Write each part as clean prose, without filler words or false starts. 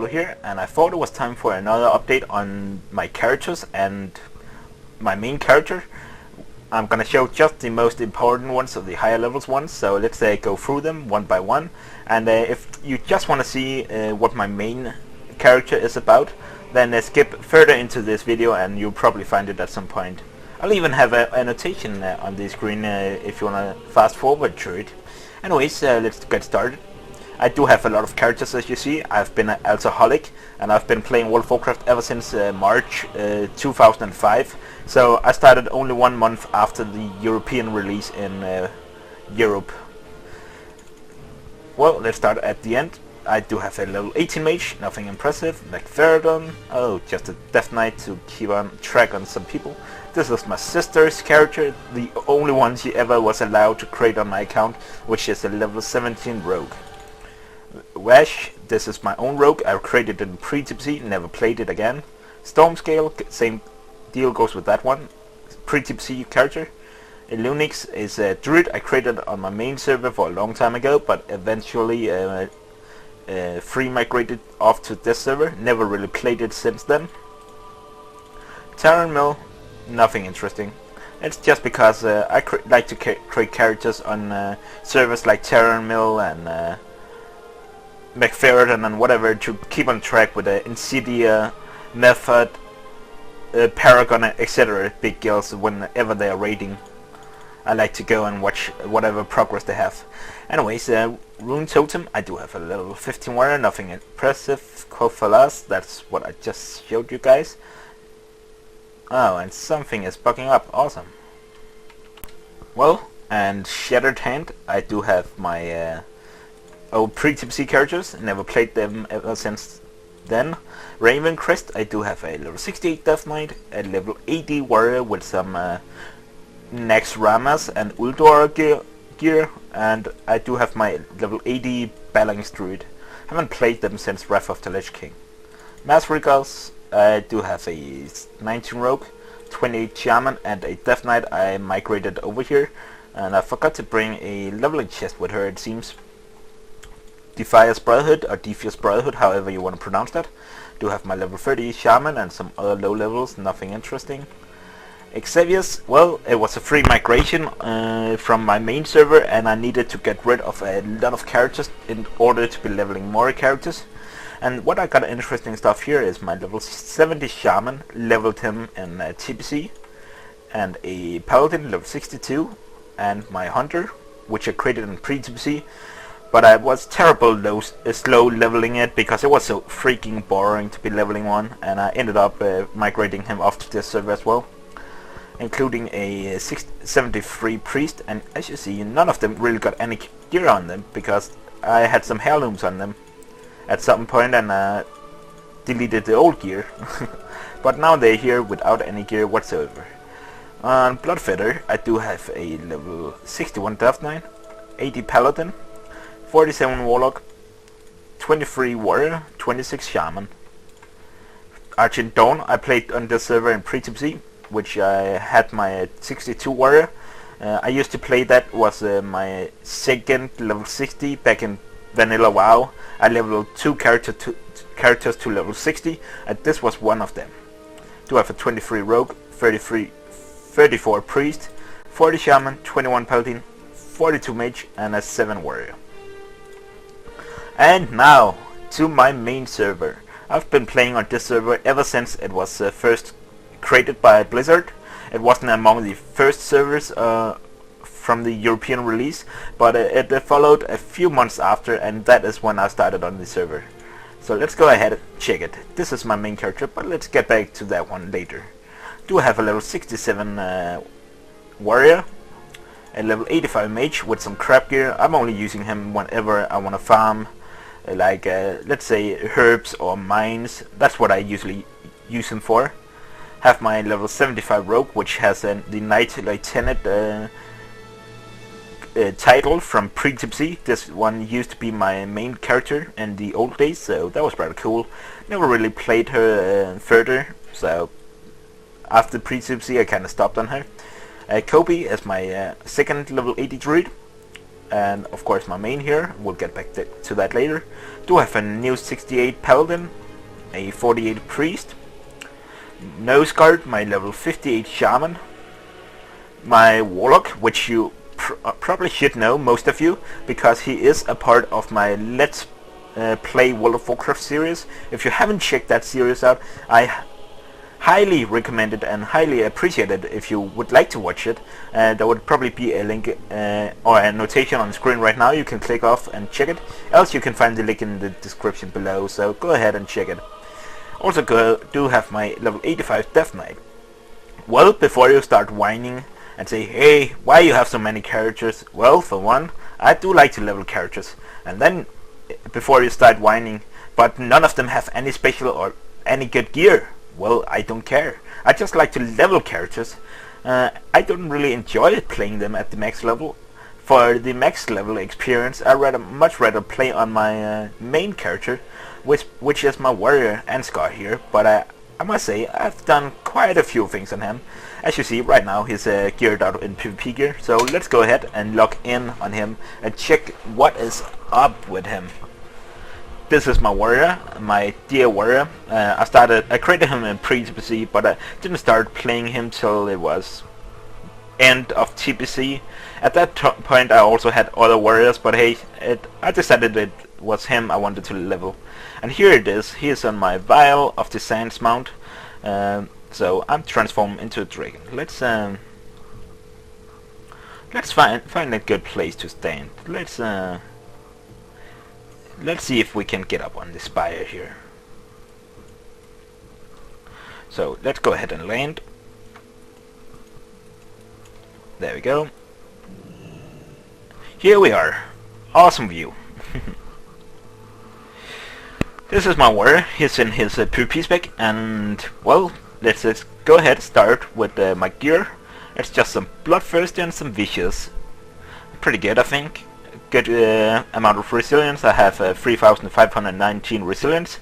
Tolo here, and I thought it was time for another update on my characters and my main character. I'm gonna show just the most important ones, of the higher levels ones, so let's go through them one by one. And if you just want to see what my main character is about, then skip further into this video and you'll probably find it at some point. I'll even have a annotation on the screen if you wanna fast forward through it. Anyways, let's get started. I do have a lot of characters, as you see. I've been an alcoholic and I've been playing World of Warcraft ever since March 2005. So I started only 1 month after the European release in Europe. Well, let's start at the end. I do have a level 18 mage, nothing impressive. McFerrin, oh, just a Death Knight to keep on track on some people. This is my sister's character, the only one she ever was allowed to create on my account, which is a level 17 rogue. Wash, this is my own rogue. I created it in pre-tipsy, never played it again. Stormscale, same deal goes with that one. Pre-tipsy character. Lunix is a druid I created on my main server for a long time ago, but eventually free migrated off to this server. Never really played it since then. Terran Mill, nothing interesting. It's just because I like to create characters on servers like Terran Mill and McFerrin and whatever, to keep on track with the Insidia, Method, Paragon, etc. big guilds whenever they are raiding. I like to go and watch whatever progress they have. Anyways, Rune Totem, I do have a level 15 warrior, nothing impressive. Kofalas, that's what I just showed you guys. Oh, and something is bugging up, awesome. Well, and Shattered Hand, I do have my old pre-tipsy characters, never played them ever since then. Raven Crest, I do have a level 68 Death Knight, a level 80 warrior with some Nex Ramas and Uldor gear, and I do have my level 80 Balance Druid. Haven't played them since Wrath of the Lich King. Mass Regals, I do have a 19 Rogue, 28 Shaman and a Death Knight I migrated over here, and I forgot to bring a leveling chest with her, it seems. Defias Brotherhood, or Defias Brotherhood, however you want to pronounce that. Do have my level 30 Shaman and some other low levels, nothing interesting. Xavier's, well, it was a free migration from my main server, and I needed to get rid of a lot of characters in order to be leveling more characters. And what I got interesting stuff here is my level 70 Shaman, leveled him in TPC, and a Paladin level 62, and my Hunter, which I created in pre-TPC. But I was terrible slow leveling it because it was so freaking boring to be leveling one, and I ended up migrating him off to this server as well, including a 73 priest. And as you see, none of them really got any gear on them because I had some heirlooms on them at some point and deleted the old gear. But now they're here without any gear whatsoever. On Bloodfeather, I do have a level 61 Death Knight, 80 Paladin, 47 Warlock, 23 Warrior, 26 Shaman. Argent Dawn, I played on this server in pre-tipsy, which I had my 62 Warrior. I used to play that, was my second level 60 back in Vanilla WoW. I leveled 2 characters to level 60, and this was one of them. Do have a 23 Rogue, 34 Priest, 40 Shaman, 21 Paladin, 42 Mage, and a 7 Warrior. And now to my main server. I've been playing on this server ever since it was first created by Blizzard. It wasn't among the first servers from the European release, but it followed a few months after, and that is when I started on the server. So let's go ahead and check it. This is my main character, but let's get back to that one later. Do have a level 67 warrior, a level 85 mage with some crap gear. I'm only using him whenever I want to farm, like let's say herbs or mines. That's what I usually use him for. Have my level 75 rogue, which has the Knight Lieutenant title from pre-tipsy. This one used to be my main character in the old days, so that was rather cool. Never really played her further, so after pre-tipsy I kinda stopped on her. Kobe is my second level 80 druid. and of course my main here. We'll get back to that later. Do have a new 68 paladin, a 48 priest, nose guard, my level 58 shaman, my warlock, which you probably should know, most of you, because he is a part of my Let's Play World of Warcraft series. If you haven't checked that series out, I highly recommend it and highly appreciate it if you would like to watch it. There would probably be a link or a notation on the screen right now. You can click off and check it. Else you can find the link in the description below, so go ahead and check it. Also do have my level 85 Death Knight. Well, before you start whining and say, hey, why you have so many characters? Well, for one, I do like to level characters. And then, before you start whining, but none of them have any special or any good gear. Well, I don't care. I just like to level characters. I don't really enjoy playing them at the max level. For the max level experience, I much rather play on my main character, which is my warrior Ansgar here. But I must say, I've done quite a few things on him. As you see right now, he's geared out in PvP gear. So let's go ahead and log in on him and check what is up with him. This is my warrior, my dear warrior. I created him in pre-TPC, but I didn't start playing him till it was end of TPC. At that point I also had other warriors, but hey, I decided it was him I wanted to level. And here it is. He is on my Vial of the Sands mount. So I'm transformed into a dragon. Let's find a good place to stand. Let's see if we can get up on the spire here. So let's go ahead and land. There we go. Here we are. Awesome view. This is my warrior. He's in his PvP spec, and well, let's go ahead and start with my gear. It's just some bloodthirsty and some vicious. Pretty good, I think. Good amount of resilience. I have 3,519 resilience.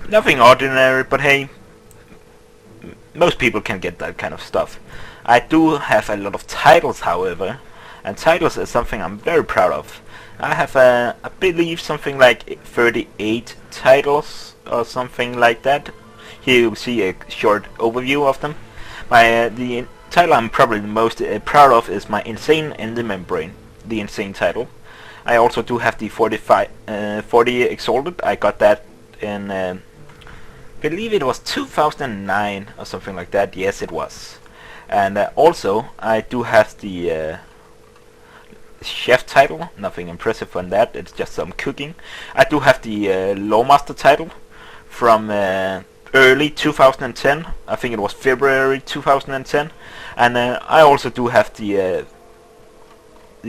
Nothing ordinary, but hey, most people can get that kind of stuff. I do have a lot of titles, however, and titles is something I'm very proud of. I have I believe something like 38 titles or something like that. Here you see a short overview of them. The title I'm probably the most proud of is my Insane in the Membrane, the Insane title. I also do have the 40 Exalted. I got that in, believe it was 2009 or something like that. Yes, it was. And also, I do have the Chef title. Nothing impressive on that. It's just some cooking. I do have the Lawmaster title from early 2010. I think it was February 2010. And I also do have the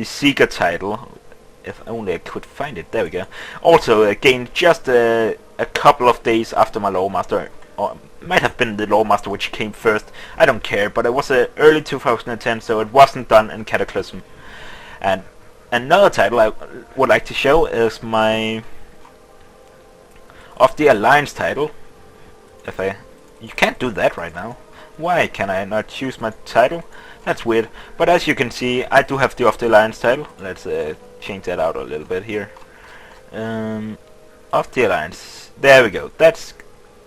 Seeker title. If only I could find it. There we go. Also gained just a couple of days after my Lawmaster, or might have been the Lawmaster which came first. I don't care, but it was early 2010, so it wasn't done in Cataclysm. And another title I would like to show is my Of the Alliance title. You can't do that right now. Why can I not choose my title? That's weird. But as you can see, I do have the Of the Alliance title. Let's change that out a little bit here. Of the Alliance. There we go. That's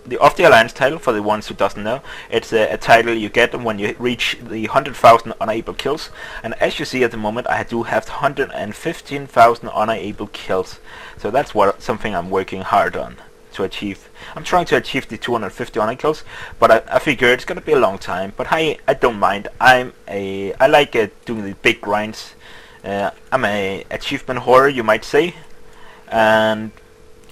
the Of the Alliance title, for the ones who doesn't know. It's a title you get when you reach the 100,000 unable kills. And as you see at the moment, I do have 115,000 unable kills. So that's something I'm working hard on to achieve. I'm trying to achieve the 250 honor kills, but I figure it's gonna be a long time. But I don't mind. I like doing the big grinds. I'm a achievement horror, you might say, and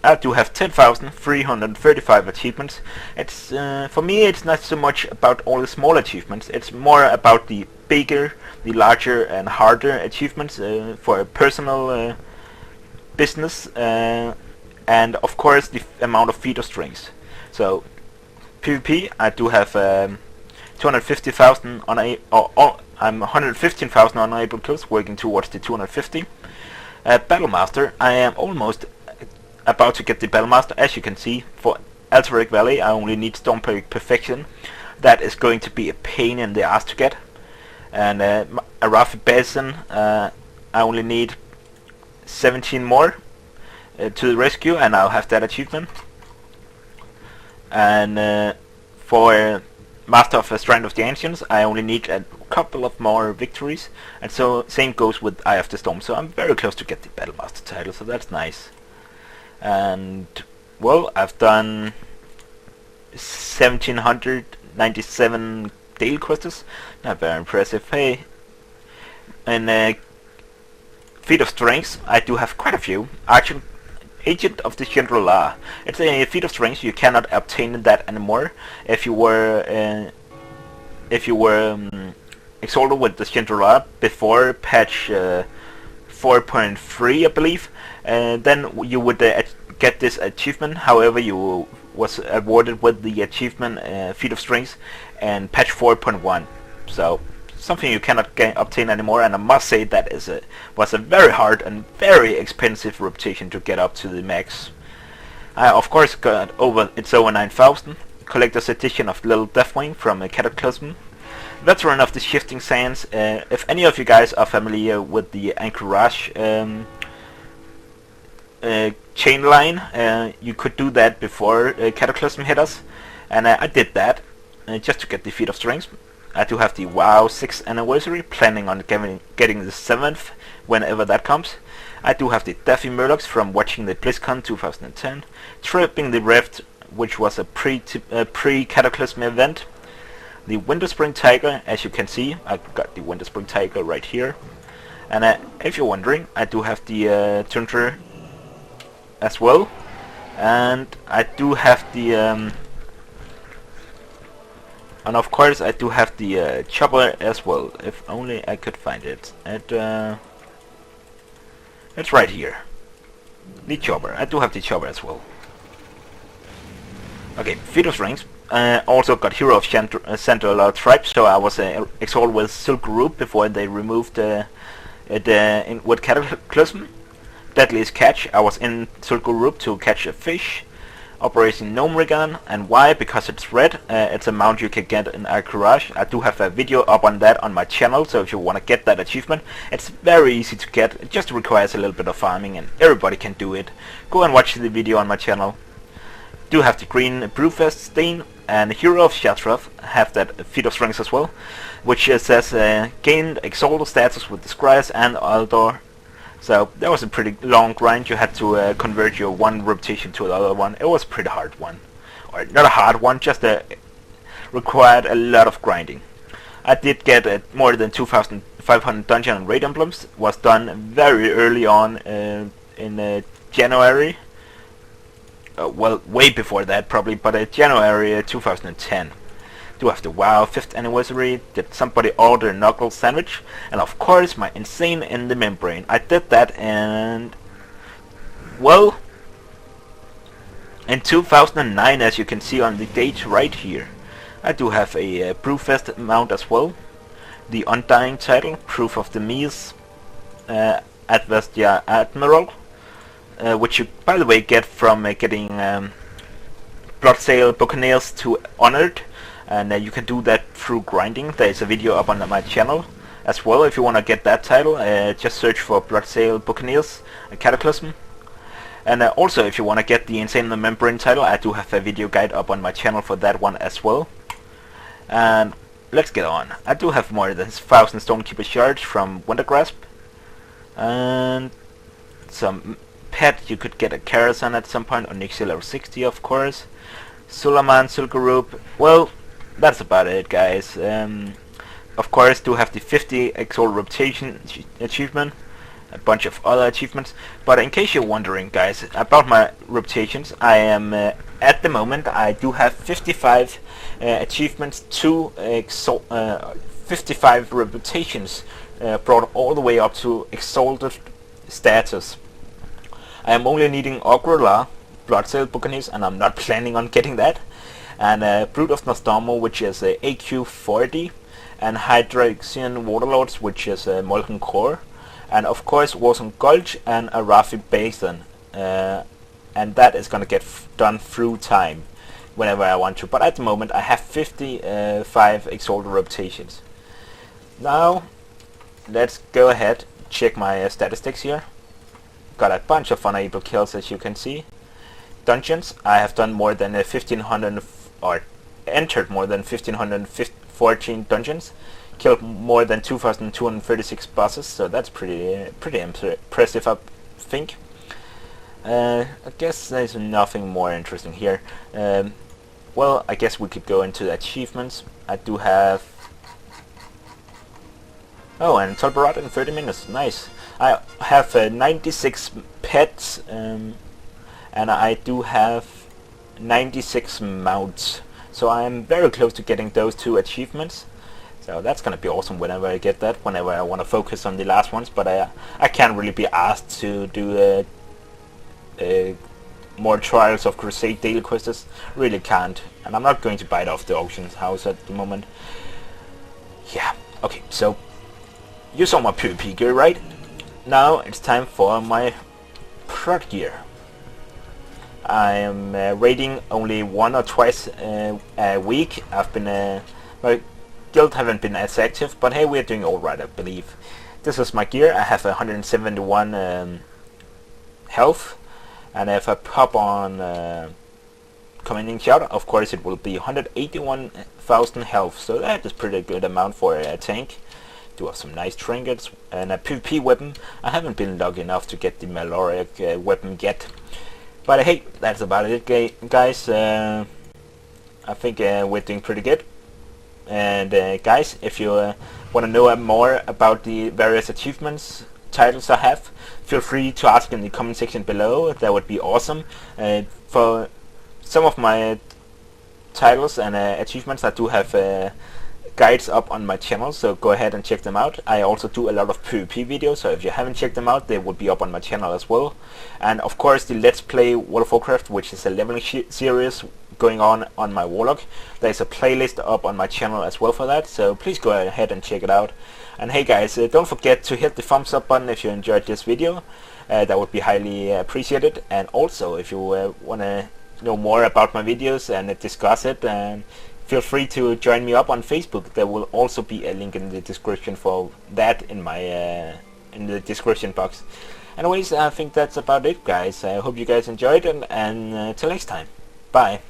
I do have 10,335 achievements. It's for me, it's not so much about all the small achievements. It's more about the bigger, the larger and harder achievements for a personal business, and of course the amount of feeder strings. So PvP, I do have 250,000 I'm 115,000 unable kills, working towards the 250. Battlemaster, I am almost about to get the Battlemaster. As you can see, for Alterac Valley, I only need Stormplague Perfection. That is going to be a pain in the ass to get. And Arathi Basin, I only need 17 more to the rescue, and I'll have that achievement. And for Master of Strand of the Ancients, I only need a couple of more victories, and so same goes with Eye of the Storm. So I'm very close to get the Battle Master title, so that's nice. And well, I've done 1797 daily quests. Not very impressive. Hey, and feat of strength, I do have quite a few. Actually, Agent of the Chandra. It's a feat of strength. You cannot obtain that anymore. If you were exalted with the Chandra before patch 4.3, I believe, then you would get this achievement. However, you was awarded with the achievement feat of strength and patch 4.1. So something you cannot obtain anymore, and I must say that was a very hard and very expensive reputation to get up to the max. I of course got over 9,000. Collector's edition of Little Deathwing from Cataclysm. Veteran of the Shifting Sands. If any of you guys are familiar with the Anchorage chain line, you could do that before Cataclysm hit us, and I did that just to get the feat of strength. I do have the WoW 6th anniversary, planning on getting the 7th whenever that comes. I do have the Daffy Murlocs from watching the BlizzCon 2010. Tripping the Rift, which was a pre-Cataclysm event. The Winter Spring Tiger, as you can see, I've got the Winter Spring Tiger right here. And if you're wondering, I do have the Tundra as well. And I do have the... and of course I do have the chopper as well, if only I could find it. It's right here. The chopper. I do have the chopper as well. Okay, feat of strength. Also got Hero of Central Tribe, so I was exalted with Silk Root before they removed it with Cataclysm. Deadliest Catch. I was in Silk Root to catch a fish. Operation Gnomeregan, and why? Because it's red. It's a mount you can get in Anchorage. I do have a video up on that on my channel, so if you want to get that achievement, it's very easy to get. It just requires a little bit of farming, and everybody can do it. Go and watch the video on my channel. Do have the green Brewfest stain, and Hero of Shatrath have that feat of strength as well, which says gained exalted status with the Scryers and Aldor. So that was a pretty long grind. You had to convert your one reputation to the other one. It was a pretty hard one, or not a hard one, just required a lot of grinding. I did get more than 2,500 dungeon and raid emblems. Was done very early on in January. Well, way before that probably, but January 2010. Do have the WoW 5th anniversary. Did somebody order a knuckle sandwich? And of course my insane in the membrane. I did that, and well, in 2009, as you can see on the date right here. I do have a Brewfest mount as well. The Undying title, Proof of the Mies, Advestia Admiral, which you by the way get from getting Bloodsail Buccaneers to Honored. And you can do that through grinding. There is a video up on my channel as well if you want to get that title. Just search for Bloodsail Buccaneers Cataclysm. And also if you want to get the Insane in the Membrane title, I do have a video guide up on my channel for that one as well. And let's get on. I do have more than 1,000 Stonekeeper shards from Wintergrasp. And some pet. You could get a Karazhan at some point, Onyxia level 60 of course. Sulaman, Silkeroop. Well, that's about it, guys. Of course, do have the 50 Exalt Reputation achievement, a bunch of other achievements. But in case you're wondering, guys, about my reputations, I am at the moment I do have 55 achievements to 55 reputations brought all the way up to Exalted status. I am only needing Ogre-La, Bloodsail Buccaneers, and I'm not planning on getting that. And Brood of Nostromo, which is AQ 40, and Hydraxian Waterlords, which is Molten Core, and of course Warzone Gulch and Arathi Basin, and that is gonna get done through time whenever I want to. But at the moment I have 55 Exalted reputations. Now let's go ahead, check my statistics here. got a bunch of unable kills, as you can see. Dungeons, I have done more than 1500 or entered more than 1514 dungeons, killed more than 2236 bosses, so that's pretty impressive, I think. I guess there's nothing more interesting here. Well, I guess we could go into the achievements. I do have... Oh, and Tolbarot in 30 minutes, nice. I have 96 pets, and I do have 96 mounts. So I am very close to getting those 2 achievements. So that's gonna be awesome whenever I get that, whenever I want to focus on the last ones, but I can't really be asked to do more Trials of Crusade daily quests. Really can't, and I'm not going to bite off the auction's house at the moment. Yeah, okay, so you saw my PvP gear, right? Now it's time for my prod gear. I am raiding only 1 or twice a week. I've been my guild haven't been as active, but hey, we're doing alright, I believe. This is my gear. I have 171 health, and if I pop on commanding shout, of course it will be 181,000 health, so that is pretty good amount for a tank. Do have some nice trinkets and a PvP weapon. I haven't been lucky enough to get the Maloric weapon yet, but hey, that's about it, guys. I think we're doing pretty good. And guys, if you want to know more about the various achievements titles I have, feel free to ask in the comment section below. That would be awesome. For some of my titles and achievements, I do have guides up on my channel, so go ahead and check them out. I also do a lot of PvP videos, so if you haven't checked them out, they will be up on my channel as well. And of course the Let's Play World of Warcraft, which is a leveling series going on my Warlock. There's a playlist up on my channel as well for that, so please go ahead and check it out. And hey guys, don't forget to hit the thumbs up button if you enjoyed this video. That would be highly appreciated. And also, if you want to know more about my videos and discuss it, and feel free to join me up on Facebook. There will also be a link in the description for that in my in the description box. Anyways, I think that's about it, guys. I hope you guys enjoyed it, and till next time, bye.